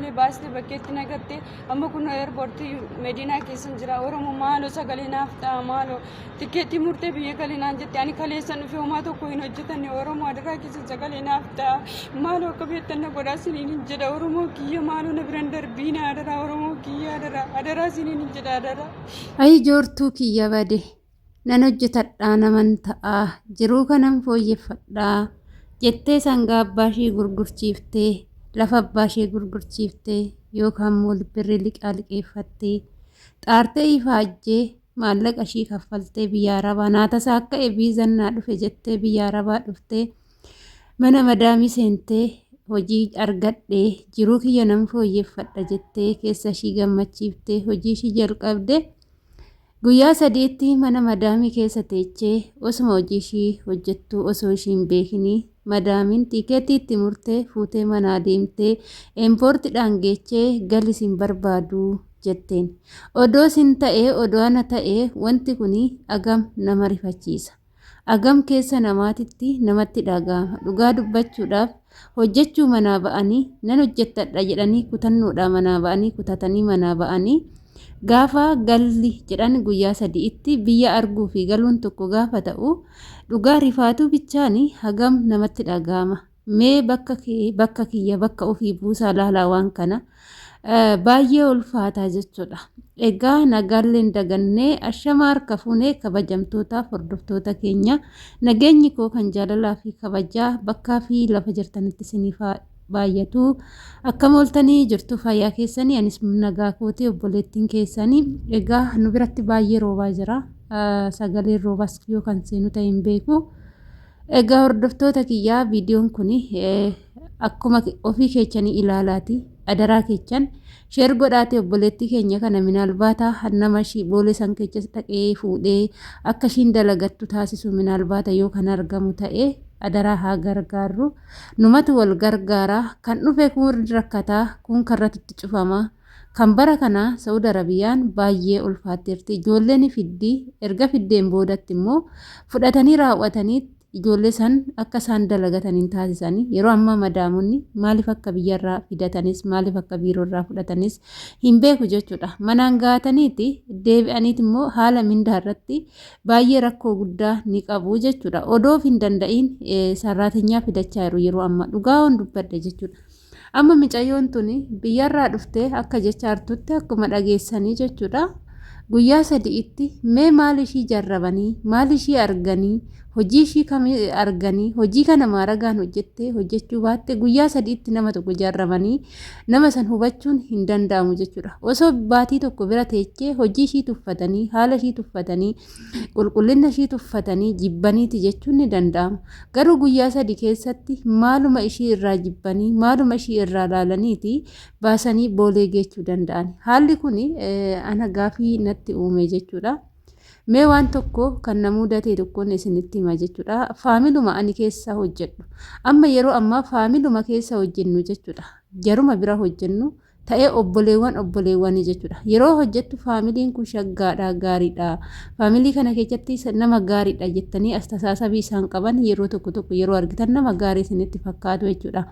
malee baastee bakkeetti nagattee amma kun eerpoortii Medinaa keessa jira. Oromoo maaloo sagalee naaf ta'a maaloo tikeetii murtee biyya galinaan jette ani kaleessan dhufee homaa tokko hin hojjetanne Oromoo adaraa keessa sagalee naaf ta'a maaloo akka beektanna godhaa siniin hin jedha Oromoo kiyya maaloo na biran darbiina adaraa Oromoo kiyya adaraa siniin hin jedha adaraa. Ayi joortuu kiyya bade nan hojjetadhaa naman ta'a jiruu kanan fooyyeffadhaa jettee sangaa abbaa ishee gurgurchiiftee lafa abbaa ishee gurgurchiiftee yookaan immoo birrii liqeeffattee xaartee ifaajjee maallaqa ishii kaffaltee biyya arabaa naatasaa akka viizannaa dhufe jettee biyya arabaa dhuftee mana madaamii seentee hojii argadhee jiruu kiyya nan fooyyeffadha jettee keessa ishii gammachiiftee hojii ishii jalqabde guyyaa sadeetti mana madaamii keessa teechee osuma hojii ishii hojjettuu osoo ishiin beekinii madaamiin tikeetii itti murtee fuutee manaa deemtee eerpoortiidhaan geechee gali sin barbaadu jetteen. Odoo sin ta'ee odoo ana ta'ee wanti kun agam nama rifachiisa. Agam keessa namaatitti namatti dhaga'ama. Dhugaa dubbachuudhaaf hojjechuu manaa ba'anii nan hojjettadha jedhanii kutannoodhaa manaa ba'anii kutatanii manaa ba'anii gaafa galli jedhan guyyaa sadiitti biyya arguu fi galuun tokko gaafa ta'u dhugaa rifaatuu bichaanii hagam namatti dhaga'ama. Mee bakka kiyya bakka ofii buusaa laalaa waan kana baay'ee ulfaataa jechuudha. Egaa nagaalleen dagannee ashama harka fuunee kabajamtootaaf hordoftoota keenya nageenyi koo kan jaalalaa fi kabajaa bakkaa fi lafa jirtanitti isiniif baay'atu akka mooltanii jirtu fayyaa keessanii anis nagaa kootee obboleettiin keessanii egaa nu biratti baay'ee roobaa jira sagaleen roobaas yookaan seenu ta'e hin beeku. Egaa hordoftoota kiyyaa viidiyoon kun akkuma ofii keechanii ilaalaati adaraa keechan sheer godhaate obboleettii keenya kana minaalbaata nama ishii boolee san keessa dhaqee fuudhee akka ishiin dalagattu taasisu minaalbaata yoo kan argamu ta'e adaraa haa gargaarru numatu wal gargaaraa kan dhufe kun rakkataa kun karratutti cufamaa kan bara kana Saudi Arabiyaan baay'ee ulfaatteerti ijoolleen fiddii erga fiddeen boodatti immoo fudhatanii raawwatanii ijoollee san akka isaan dalagataniin taasisanii yeroo ammaa madaamonni maaliif akka biyyarraa fidatanis maaliif akka biiroorraa fudhatanis hin beeku jechuudha. Manaan gaataniiti deebi'aniiti immoo haala mindaa irratti baay'ee rakkoo guddaa ni qabu jechuudha. Odoof hin danda'iin sarraatinyaa fidachaa jiru yeroo ammaa dhugaa waan dubbadde jechuudha. Amma micayyoon tuni biyyarraa dhuftee akka jecha hartutti akkuma dhageessanii jechuudha. Guyyaa sadiitti mee maal ishii jarrabanii maal ishii arganii hojii ishii kamii arganii hojii kana maaragaan hojjettee hojjechuu baatte guyyaa sadiitti nama tokko jarrabanii nama san hubachuun hin danda'amu jechuudha. Osoo baatii tokko bira teechee hojii ishii tuffatanii haala ishii tuffatanii qulqullina ishii tuffatanii jibbaniiti jechuun ni danda'ama. Garuu guyyaa sadii keessatti maaluma ishii irraa jibbanii maaluma ishii irraa laalaniiti baasanii boolee geechuu danda'an. Haalli kun ana gaafii natti uume jechuudha. Mee waan tokko kan na mudate tokkoon isinitti hima jechuudha. Faamiluma ani keessa hojjedhu. Amma yeroo ammaa faamiluma keessa hojjennu jechuudha. Jaruma bira hojjennu ta'ee obboleewwan jechuudha. Yeroo hojjettu faamiliin kun shaggaadha gaariidha. Faamilii kana keessatti nama gaariidha jettanii astaasabii isaan qaban yeroo tokko yeroo argitan nama gaarii isinitti fakkaatu jechuudha.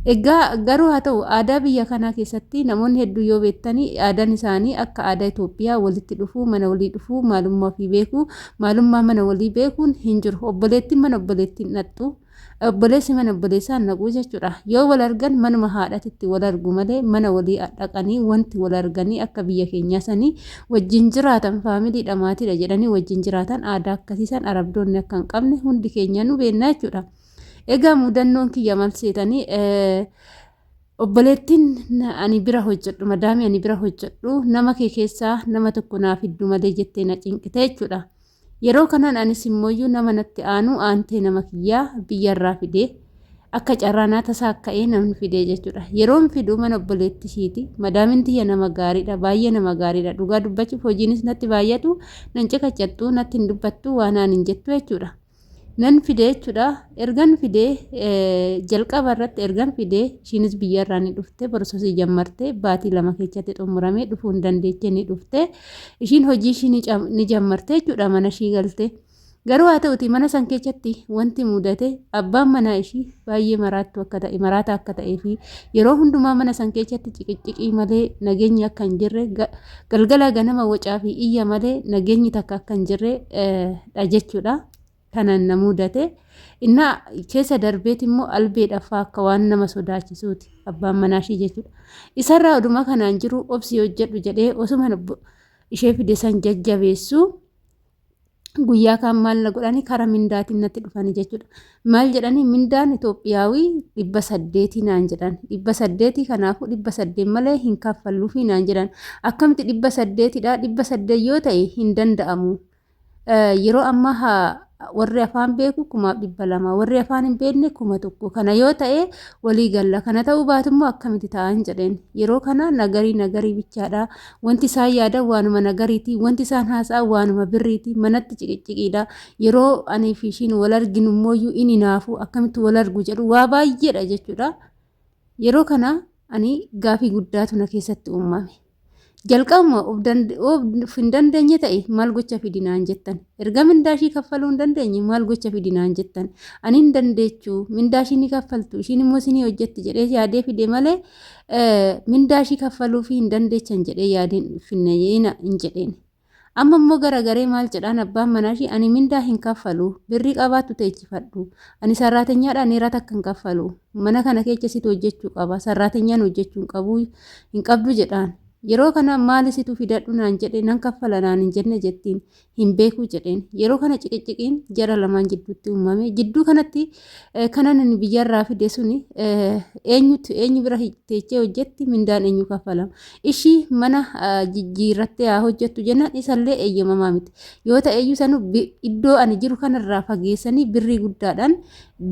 Egaa garuu haa ta'u aadaa biyya kanaa keessatti namoonni hedduu yoo beektanii aadaan isaanii akka aadaa Itoophiyaa walitti dhufuu mana walii dhufuu maalummaa ofii beekuu maalummaa mana walii beekuun hin jiru. Obboleettiin mana obboleettiin naqxu obboleessi mana obboleessaan naquu jechuudha. Yoo wal argan manuma haadhatitti wal argu malee mana walii dhaqanii wanti wal arganii akka biyya keenyaa sanii wajjin jiraatan faamiliidha maatiidha jedhanii wajjin jiraatan aadaa akkasiisan arabdoonni akka hin qabne hundi keenya nu beekna jechuudha. Egaa mudannoon kiyya maal seetanii obboleettiin ani bira hojjedhu madaami ani bira hojjedhu nama kee keessaa nama tokko naaf fiddu malee jettee na cinqite jechuudha. Yeroo kanaan anis immoo nama natti aanu aantee nama kiyyaa biyyarraa fidee akka carraanaa tasaa ka'ee namni fidee jechuudha. Yeroon fiduu mana obboleetti ishiiti madaamin tiyya nama gaariidha baay'ee nama gaariidha dhugaa dubbachuuf hojiinis natti baay'atu nan ciqacattu natti hin dubbattu waan ani hin jettu jechuudha. Nan fidee jechuudha. Ergan fidee jalqaba irratti ergan fidee ishiinis biyyarraa ni dhufte borososii jammarte baatii lama keessatti xumuramee dhufuu hin dandeeche ni dhufte ishiin hojii ishii ni jammarte jechuudha mana ishii galte. Garuu haa ta'uti mana san keessatti wanti mudate abbaan manaa ishii baay'ee maraata akka ta'ee fi yeroo hundumaa mana san keessatti ciqiccii malee nageenyi akka hin jirre galgala ganama wacaa fi iyya malee nageenyi takka akka hin jirre dha jechuudha. Kanan na mudate innaa keessa darbeet immoo albeedhaffaa akka waan nama sodaachisuuti abbaan manaa ishii jechuudha. Isarraa oduma kanaan jiru obsi hojjedhu jedhee osuma ishee fide san jajjabeessu. Guyyaa kan maal na godhani karaa mindaatiin natti dhufani jechuudha. Maal jedhani mindaan Itoophiyaawii 800 naan jedhan. 800 kanaafuu 800 malee hin kaffalluufi naan jedhan. Akkamitti 800 dha 800 yoo ta'e hin danda'amu. Yeroo ammaa warri afaan beeku 200 warri afaan hin beekne 1,000 kana yoo ta'e walii galla kana ta'uu baatummoo akkamitti ta'an jedheen yeroo kana nagarii bichaadha wanti isaan yaada waanuma nagariiti wanti isaan haasa'an waanuma birriiti manatti ciqicidha yeroo ani fi ishiin wal arginu mooyyuu inni naafu akkamitti wal argu jedhu waa baay'eedha jechuudha yeroo kana ani gaafii guddaatu na keessatti uumame. Jalqabuma of hin dandeenye ta'e maal gocha fidinaan jettan erga mindaashii kaffaluu hin dandeenye maal gocha fidinaan jettan ani hin dandeechuu mindaashii ni kaffaltu ishiin immoo isinii hojjetti jedhee yaadee fide malee mindaashii kaffaluu fi hin dandeechan jedhee yaadeen finne hin jedheen amma immoo garagaree maal jedhaan abbaan manaashii ani mindaa hin kaffalu birrii qabaattu teechifadhu ani sarraatenyaadhaan dheerata akka hin kaffalu mana kana keessa situ hojjechuu qaba sarraatenyaan hojjechuu hin qabdu jedhaan. Yeroo kana maal isitu fidadhu naan jedhe nan kaffala naan hin jenne jettiin hin beeku jedheen yeroo kana ciqinciqiin jara lamaan jidduutti uumame jidduu kanatti kanan biyyarraa fide suni eenyu bira teechee hojjetti mindaan eenyu kaffalama ishii mana jijjiirrattee haa hojjettu jennaan isallee eeyyamamaa miti yoo ta'eeyyuu sanu iddoo ani jiru kanarraa fageessanii birrii guddaadhaan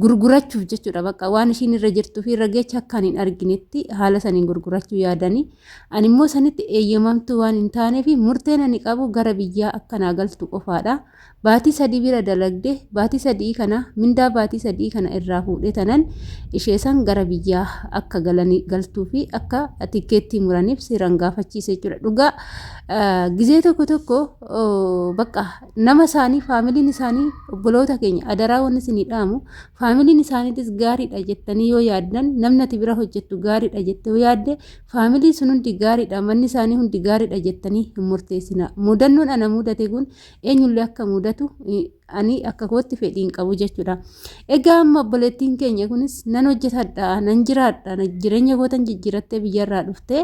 gurgurachuuf jechuudha bakka waan ishiin irra jirtuu fi irra geecha akkaan hin arginetti haala saniin gurgurachuu yaadanii ani immoo sanitti eeyyamamtu waan hin taaneef murteen ani qabu gara biyyaa akkanaa galtu qofaadha. Baatii 3 bira dalagde baatii 3 kana mindaa baatii 3 kana irraa fuudhee tanan ishee san gara biyyaa akka galtuu fi akka tikeettii muraniif seeraan gaafachiise jechuudha. Dhugaa gizee tokko bakka nama isaanii faamiliin isaanii obboloota keenya adaraa wanni isinii dhaamu faamiliin isaaniitis gaariidha jettanii yoo yaaddan namni ati bira hojjettu gaariidha jettee yoo yaadde faamilii sun hundi gaariidha manni isaanii hundi gaariidha jettanii hin murteessina. Mudannoon ana mudate kun eenyullee akka mudatu ani akka kootti fedhiin qabu jechuudha. Egaa amma obboleettiin keenya kunis nan hojjetadha nan jiraadha jireenya kootan jijjiirattee biyyarraa dhufte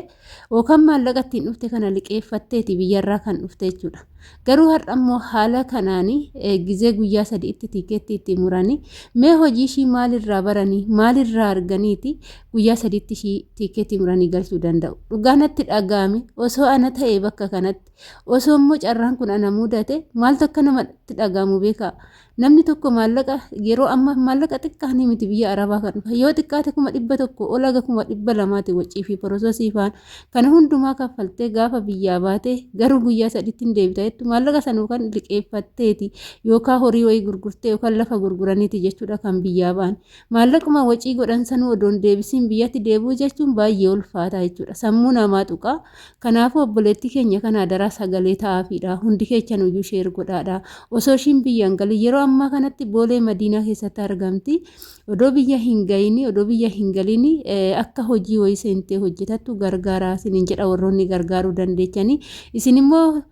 yookaan maallaqa ittiin dhufte kana liqeeffatteeti biyyarraa kan dhufte jechuudha. Garuu har'a immoo haala kanaanii gizee guyyaa 3tti tikeetti itti muranii mee hojii ishii maalirraa baranii maalirraa arganiiti guyyaa 3tti ishii tikeetti muranii galchuu danda'u. Dhugaa natti dhaga'ame osoo ana ta'e bakka kanatti osoo immoo carraan kun ana mudate maaltu akka namatti dhaga'amu beeka. Namni tokko maallaqa yeroo amma maallaqa xiqqaanii miti biyya arabaa kan dhufa yoo xiqqaate 100 olaga 200 wacii fi porososii faan kana hundumaa kaffaltee gaafa biyyaa baate garuu guyyaa 3tti hin deebiteettu maallaqa sanuu kan liqeeffatteeti yookaan horii wayii gurgurtee yookaan lafa gurguraniiti jechuudha kan biyyaa baan maallaquma wacii godhan sanuu odoon deebisiin biyyatti deebuu jechuun baay'ee ulfaata jechuudha sammuu namaa tuqa kanaafuu obboleettii keenya kana daraa sagalee ta'aafiidha hundi keechan iyyuu sheer godhaadha osoo ishiin biyyaan galii yeroo ammaa kanatti boolee madiinaa keessatti argamti odoo biyya hin gayini odoo biyya hin galini akka hojii wayii seentee hojjetattu gargaaraa isiniin jedha warroonni gargaaruu dandeechanii isin immoo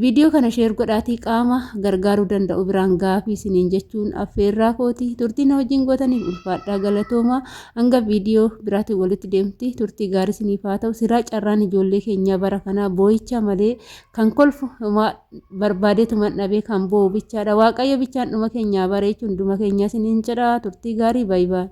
viidiyoo kana sheer godhaatii qaama gargaaruu danda'u biraan gaafii isiniin jechuun affeerraa kooti turtii na wajjin gootaniif ulfaadhaa galatooma hanga viidiyoo biraatiin walitti deemti turtii gaarii isiniif haa ta'u siraa carraan ijoollee keenyaa bara kanaa boo'icha malee kan kolfu barbaadeetuma dhabee kan boo'u bichaadha waaqayyo bichaan dhuma keenyaa bareechuun dhuma keenyaa isiniin jedha turtii gaarii baay'ee.